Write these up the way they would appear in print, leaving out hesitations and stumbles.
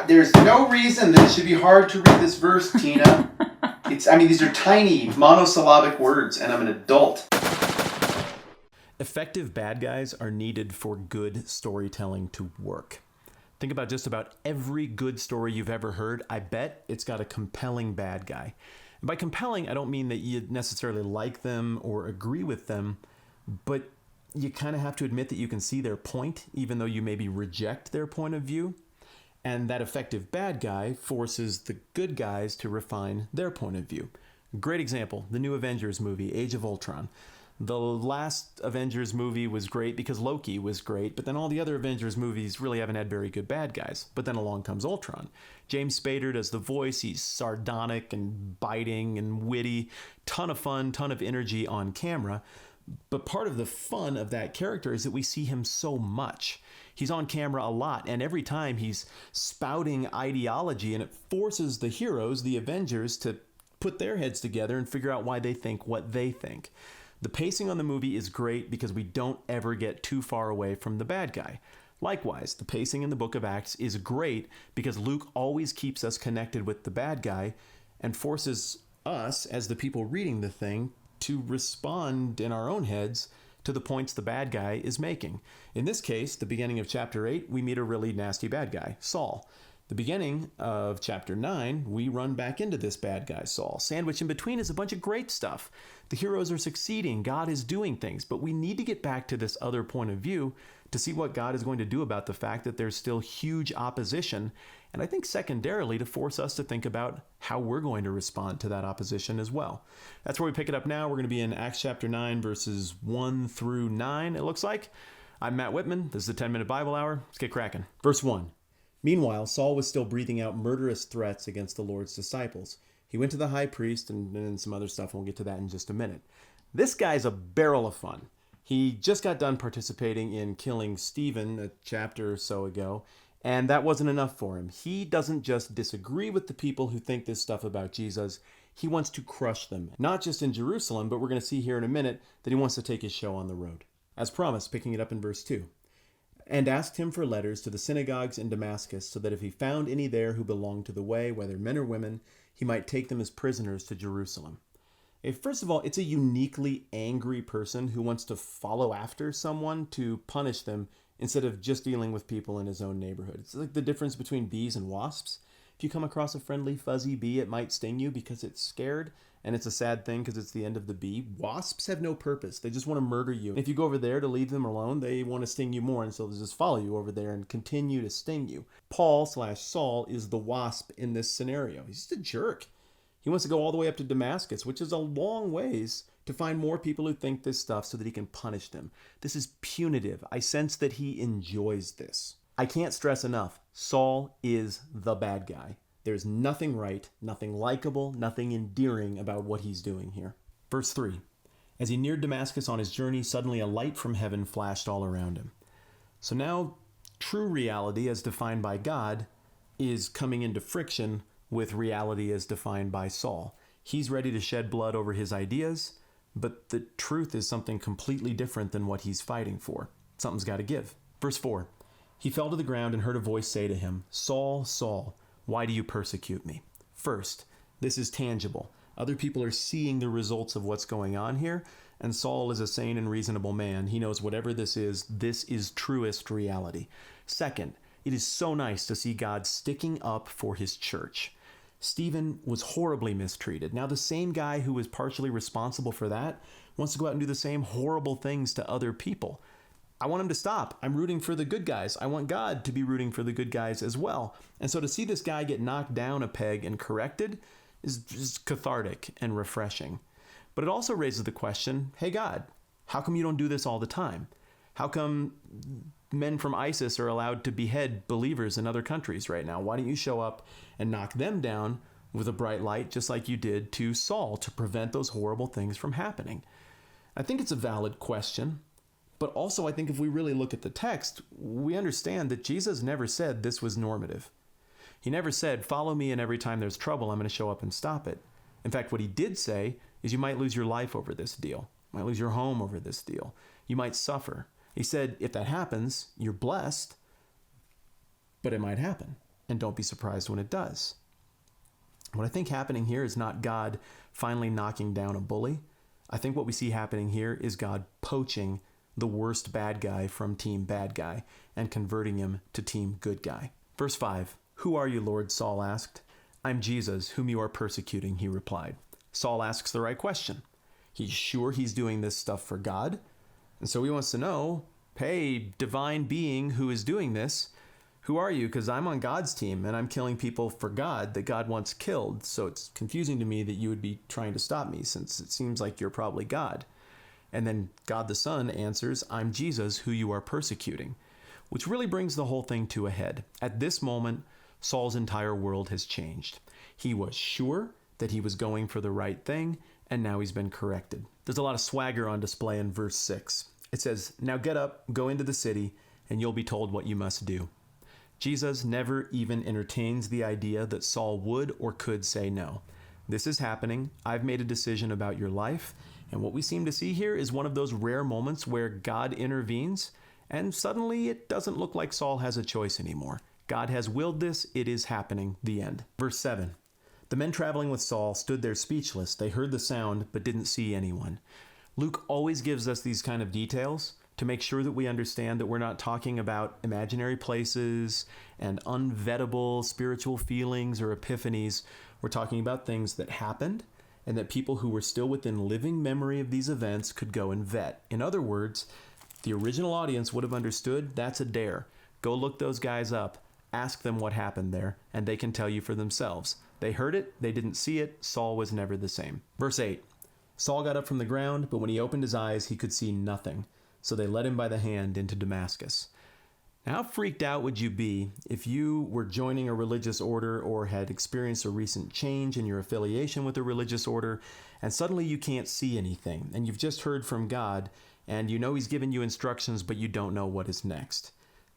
There's no reason that it should be hard to read this verse, Tina. These are tiny monosyllabic words, and I'm an adult. Effective bad guys are needed for good storytelling to work. Think about just about every good story you've ever heard. I bet it's got a compelling bad guy. And by compelling, I don't mean that you necessarily like them or agree with them, but you kind of have to admit that you can see their point, even though you maybe reject their point of view. And that effective bad guy forces the good guys to refine their point of view. Great example, the new Avengers movie, Age of Ultron. The last Avengers movie was great because Loki was great, but then all the other Avengers movies really haven't had very good bad guys. But then along comes Ultron. James Spader does the voice. He's sardonic and biting and witty. Ton of fun, ton of energy on camera. But part of the fun of that character is that we see him so much. He's on camera a lot, and every time he's spouting ideology, and it forces the heroes, the Avengers, to put their heads together and figure out why they think what they think. The pacing on the movie is great because we don't ever get too far away from the bad guy. Likewise, the pacing in the book of Acts is great because Luke always keeps us connected with the bad guy and forces us, as the people reading the thing, to respond in our own heads to the points the bad guy is making. In this case, the beginning of chapter 8, we meet a really nasty bad guy, Saul. The beginning of chapter 9, we run back into this bad guy, Saul. Sandwiched in between is a bunch of great stuff. The heroes are succeeding, God is doing things, but we need to get back to this other point of view to see what God is going to do about the fact that there's still huge opposition, and I think secondarily to force us to think about how we're going to respond to that opposition as well. That's where we pick it up now. We're going to be in Acts chapter 9, verses 1 through 9, it looks like. I'm Matt Whitman. This is the 10-Minute Bible Hour. Let's get cracking. Verse 1. Meanwhile, Saul was still breathing out murderous threats against the Lord's disciples. He went to the high priest and some other stuff, and we'll get to that in just a minute. This guy's a barrel of fun. He just got done participating in killing Stephen a chapter or so ago, and that wasn't enough for him. He doesn't just disagree with the people who think this stuff about Jesus. He wants to crush them, not just in Jerusalem, but we're going to see here in a minute that he wants to take his show on the road. As promised, picking it up in verse 2. And asked him for letters to the synagogues in Damascus, so that if he found any there who belonged to the way, whether men or women, he might take them as prisoners to Jerusalem. First of all, it's a uniquely angry person who wants to follow after someone to punish them instead of just dealing with people in his own neighborhood. It's like the difference between bees and wasps. If you come across a friendly, fuzzy bee, it might sting you because it's scared, and it's a sad thing because it's the end of the bee. Wasps have no purpose. They just want to murder you. If you go over there to leave them alone, they want to sting you more, and so they'll just follow you over there and continue to sting you. Paul/Saul is the wasp in this scenario. He's just a jerk. He wants to go all the way up to Damascus, which is a long ways, to find more people who think this stuff so that he can punish them. This is punitive. I sense that he enjoys this. I can't stress enough, Saul is the bad guy. There's nothing right, nothing likable, nothing endearing about what he's doing here. Verse 3. As he neared Damascus on his journey, suddenly a light from heaven flashed all around him. So now, true reality as defined by God is coming into friction with reality as defined by Saul. He's ready to shed blood over his ideas, but the truth is something completely different than what he's fighting for. Something's got to give. Verse 4. He fell to the ground and heard a voice say to him, Saul, Saul, why do you persecute me? First, this is tangible. Other people are seeing the results of what's going on here, and Saul is a sane and reasonable man. He knows whatever this is truest reality. Second, it is so nice to see God sticking up for his church. Stephen was horribly mistreated. Now the same guy who was partially responsible for that wants to go out and do the same horrible things to other people. I want him to stop. I'm rooting for the good guys. I want God to be rooting for the good guys as well. And so to see this guy get knocked down a peg and corrected is just cathartic and refreshing. But it also raises the question, hey God, how come you don't do this all the time? How come men from ISIS are allowed to behead believers in other countries right now? Why don't you show up and knock them down with a bright light just like you did to Saul to prevent those horrible things from happening? I think it's a valid question. But also, I think if we really look at the text, we understand that Jesus never said this was normative. He never said, follow me and every time there's trouble, I'm going to show up and stop it. In fact, what he did say is you might lose your life over this deal. You might lose your home over this deal. You might suffer. He said, if that happens, you're blessed, but it might happen. and don't be surprised when it does. What I think happening here is not God finally knocking down a bully. I think what we see happening here is God poaching the worst bad guy from team bad guy and converting him to team good guy. Verse 5, "Who are you, Lord?" Saul asked. "I'm Jesus, whom you are persecuting," he replied. Saul asks the right question. He's sure he's doing this stuff for God, and so he wants to know, hey, divine being who is doing this, who are you? Because I'm on God's team and I'm killing people for God that God wants killed. So it's confusing to me that you would be trying to stop me, since it seems like you're probably God. And then God the Son answers, "I'm Jesus, who you are persecuting," which really brings the whole thing to a head. At this moment, Saul's entire world has changed. He was sure that he was going for the right thing, and now he's been corrected. There's a lot of swagger on display in verse 6. It says, "Now get up, go into the city, and you'll be told what you must do." Jesus never even entertains the idea that Saul would or could say no. This is happening. I've made a decision about your life. And what we seem to see here is one of those rare moments where God intervenes, and suddenly it doesn't look like Saul has a choice anymore. God has willed this. It is happening. The end. Verse 7. "The men traveling with Saul stood there speechless. They heard the sound, but didn't see anyone." Luke always gives us these kind of details to make sure that we understand that we're not talking about imaginary places and unvettable spiritual feelings or epiphanies. We're talking about things that happened and that people who were still within living memory of these events could go and vet. In other words, the original audience would have understood that's a dare. Go look those guys up, ask them what happened there, and they can tell you for themselves. They heard it, they didn't see it, Saul was never the same. Verse 8, "Saul got up from the ground, but when he opened his eyes, he could see nothing. So they led him by the hand into Damascus." Now, how freaked out would you be if you were joining a religious order or had experienced a recent change in your affiliation with a religious order, and suddenly you can't see anything, and you've just heard from God, and you know he's given you instructions, but you don't know what is next?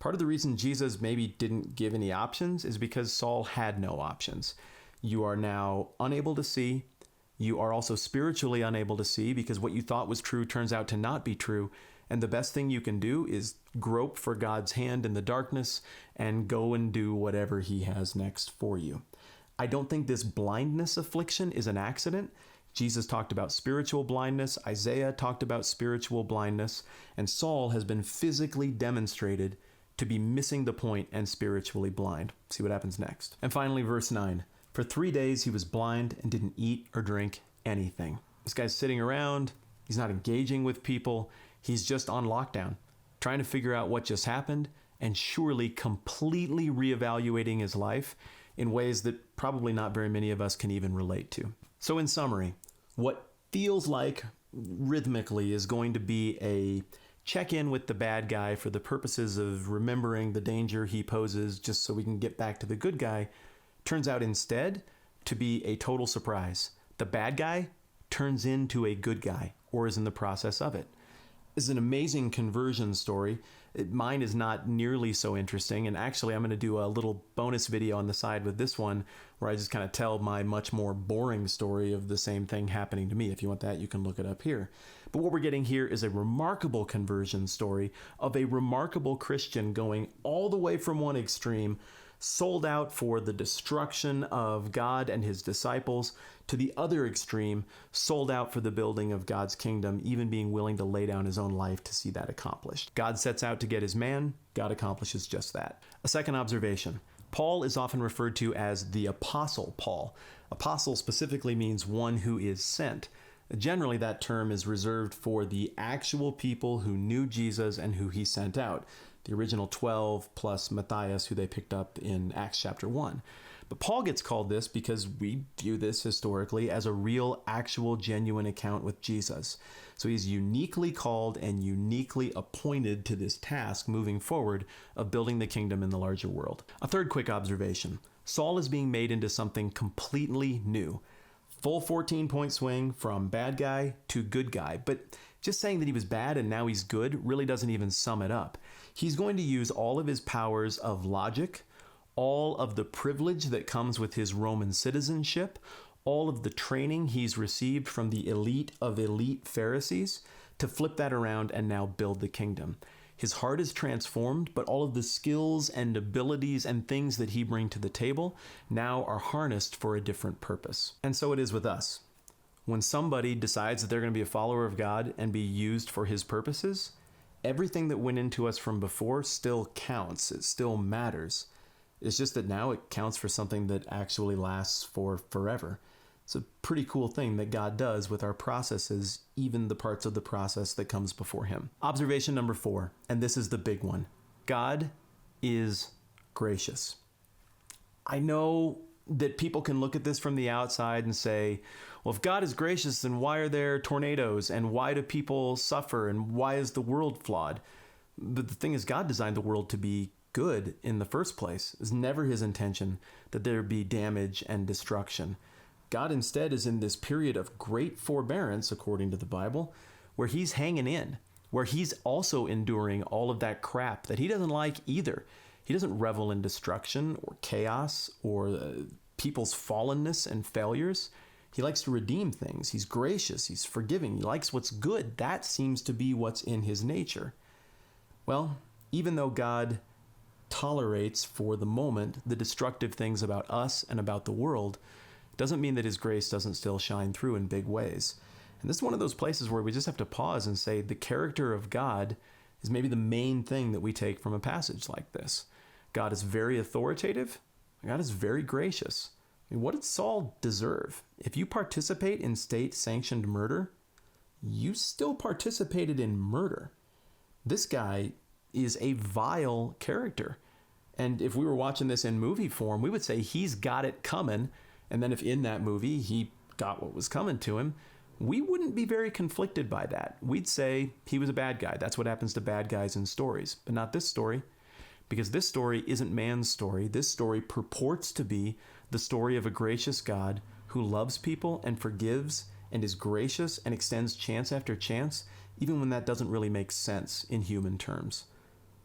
Part of the reason Jesus maybe didn't give any options is because Saul had no options. You are now unable to see. You are also spiritually unable to see because what you thought was true turns out to not be true. And the best thing you can do is grope for God's hand in the darkness and go and do whatever he has next for you. I don't think this blindness affliction is an accident. Jesus talked about spiritual blindness. Isaiah talked about spiritual blindness. And Saul has been physically demonstrated to be missing the point and spiritually blind. See what happens next. And finally, verse 9. "For 3 days he was blind and didn't eat or drink anything." This guy's sitting around. He's not engaging with people. He's just on lockdown, trying to figure out what just happened and surely completely reevaluating his life in ways that probably not very many of us can even relate to. So in summary, what feels like rhythmically is going to be a check-in with the bad guy for the purposes of remembering the danger he poses just so we can get back to the good guy turns out instead to be a total surprise. The bad guy turns into a good guy or is in the process of it. This is an amazing conversion story. Mine is not nearly so interesting, and actually I'm going to do a little bonus video on the side with this one where I just kind of tell my much more boring story of the same thing happening to me. If you want that, you can look it up here. But what we're getting here is a remarkable conversion story of a remarkable Christian going all the way from one extreme, sold out for the destruction of God and his disciples, to the other extreme, sold out for the building of God's kingdom, even being willing to lay down his own life to see that accomplished. God sets out to get his man. God accomplishes just that. A second observation. Paul is often referred to as the Apostle Paul. Apostle specifically means one who is sent. Generally, that term is reserved for the actual people who knew Jesus and who he sent out. The original 12 plus Matthias, who they picked up in Acts chapter 1. But Paul gets called this because we view this historically as a real, actual, genuine account with Jesus. So he's uniquely called and uniquely appointed to this task moving forward of building the kingdom in the larger world. A third quick observation. Saul is being made into something completely new. Full 14-point swing from bad guy to good guy. But just saying that he was bad and now he's good really doesn't even sum it up. He's going to use all of his powers of logic, all of the privilege that comes with his Roman citizenship, all of the training he's received from the elite of elite Pharisees to flip that around and now build the kingdom. His heart is transformed, but all of the skills and abilities and things that he brings to the table now are harnessed for a different purpose. And so it is with us. When somebody decides that they're going to be a follower of God and be used for his purposes, everything that went into us from before still counts. It still matters. It's just that now it counts for something that actually lasts for forever. It's a pretty cool thing that God does with our processes, even the parts of the process that comes before him. Observation number 4, and this is the big one. God is gracious. I know that people can look at this from the outside and say, well, if God is gracious, then why are there tornadoes? And why do people suffer? And why is the world flawed? But the thing is, God designed the world to be good in the first place. It's never his intention that there be damage and destruction. God instead is in this period of great forbearance, according to the Bible, where he's hanging in, where he's also enduring all of that crap that he doesn't like either. He doesn't revel in destruction or chaos or people's fallenness and failures. He likes to redeem things. He's gracious. He's forgiving. He likes what's good. That seems to be what's in his nature. Well, even though God tolerates for the moment the destructive things about us and about the world, doesn't mean that his grace doesn't still shine through in big ways. And this is one of those places where we just have to pause and say the character of God is maybe the main thing that we take from a passage like this. God is very authoritative. God is very gracious. I mean, what did Saul deserve? If you participate in state-sanctioned murder, you still participated in murder. This guy is a vile character. And if we were watching this in movie form, we would say he's got it coming. And then if in that movie he got what was coming to him, we wouldn't be very conflicted by that. We'd say he was a bad guy. That's what happens to bad guys in stories, but not this story. Because this story isn't man's story. This story purports to be the story of a gracious God who loves people and forgives and is gracious and extends chance after chance, even when that doesn't really make sense in human terms.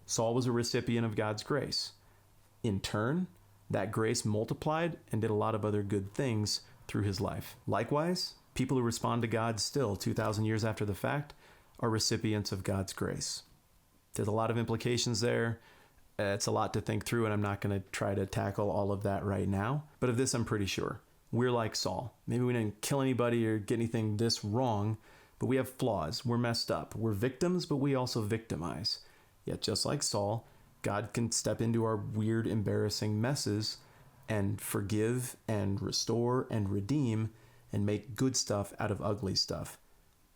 Saul was a recipient of God's grace. In turn, that grace multiplied and did a lot of other good things through his life. Likewise, people who respond to God still 2,000 years after the fact are recipients of God's grace. There's a lot of implications there. It's a lot to think through, and I'm not going to try to tackle all of that right now. But of this, I'm pretty sure. We're like Saul. Maybe we didn't kill anybody or get anything this wrong, but we have flaws. We're messed up. We're victims, but we also victimize. Yet just like Saul, God can step into our weird, embarrassing messes and forgive and restore and redeem and make good stuff out of ugly stuff.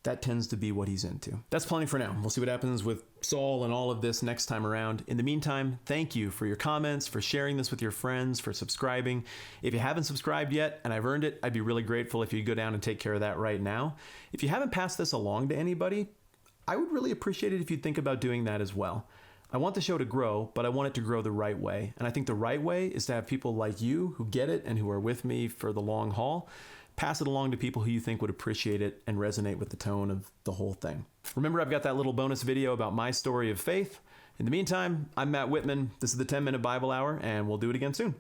That tends to be what he's into. That's plenty for now. We'll see what happens with Saul and all of this next time around. In the meantime, thank you for your comments, for sharing this with your friends, for subscribing. If you haven't subscribed yet, and I've earned it, I'd be really grateful if you go down and take care of that right now. If you haven't passed this along to anybody, I would really appreciate it if you'd think about doing that as well. I want the show to grow, but I want it to grow the right way. And I think the right way is to have people like you who get it and who are with me for the long haul, pass it along to people who you think would appreciate it and resonate with the tone of the whole thing. Remember, I've got that little bonus video about my story of faith. In the meantime, I'm Matt Whitman. This is the 10-Minute Bible Hour, and we'll do it again soon.